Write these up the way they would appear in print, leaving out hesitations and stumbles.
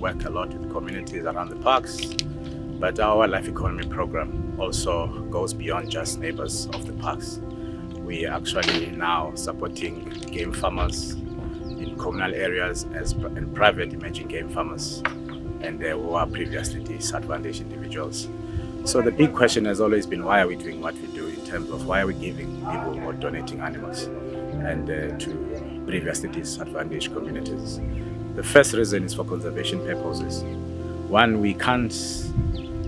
work a lot with communities around the parks, but our wildlife economy program also goes beyond just neighbors of the parks. We are actually now supporting game farmers in communal areas and private emerging game farmers, and who are previously disadvantaged individuals. So the big question has always been, why are we doing what we do, in terms of why are we giving people or donating animals and to previously disadvantaged communities. The first reason is for conservation purposes. One, we can't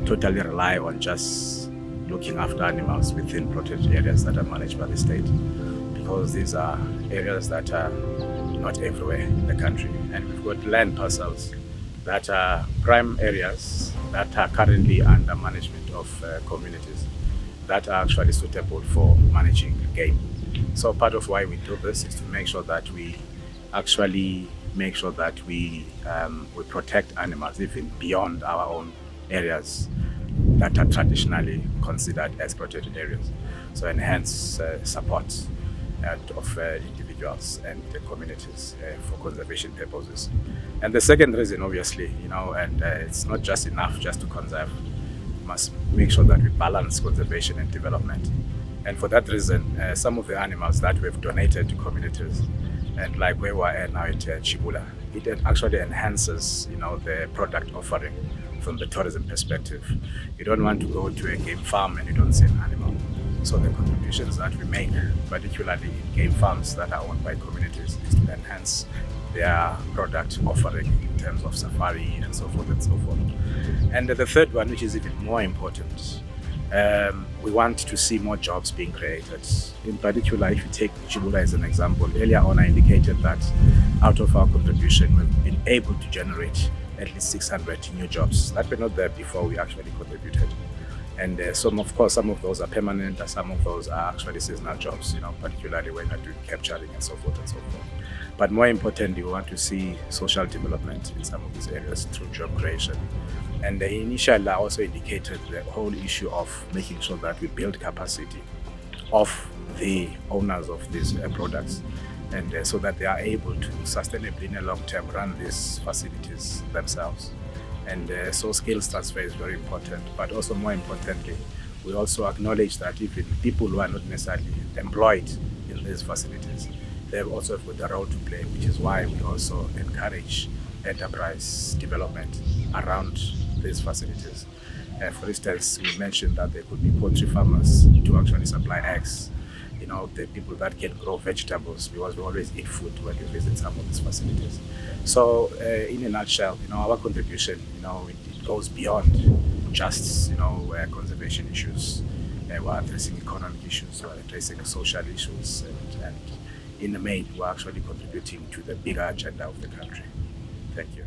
totally rely on just looking after animals within protected areas that are managed by the state, because these are areas that are not everywhere in the country, and we've got land parcels that are prime areas that are currently under management of communities that are actually suitable for managing game. So part of why we do this is to make sure that we actually we protect animals even beyond our own areas that are traditionally considered as protected areas. So enhance support of individuals and the communities for conservation purposes. And the second reason, obviously, and it's not just enough just to conserve. We must make sure that we balance conservation and development. And for that reason, some of the animals that we've donated to communities, and like where we are now at Chibula, it actually enhances, the product offering from the tourism perspective. You don't want to go to a game farm and you don't see an animal. So the contributions that we make, particularly in game farms that are owned by communities, is to enhance their product offering in terms of safari and so forth and so forth. And the third one, which is even more important, we want to see more jobs being created. In particular, if you take Chibula as an example, earlier on I indicated that out of our contribution, we've been able to generate at least 600 new jobs that were not there before we actually contributed. And some of those are permanent, and some of those are actually seasonal jobs, particularly when you're doing capturing and so forth and so forth. But more importantly, we want to see social development in some of these areas through job creation. And initially, I also indicated the whole issue of making sure that we build capacity of the owners of these products, and so that they are able to sustainably in the long term run these facilities themselves. And so skills transfer is very important, but also more importantly, we also acknowledge that even people who are not necessarily employed in these facilities, they also have got a role to play, which is why we also encourage enterprise development around these facilities. For instance, we mentioned that there could be poultry farmers to actually supply eggs, the people that can grow vegetables, because we always eat food when we visit some of these facilities. So in a nutshell, our contribution, it goes beyond just, conservation issues. We're addressing economic issues, we're addressing social issues, and in the main, we're actually contributing to the bigger agenda of the country. Thank you.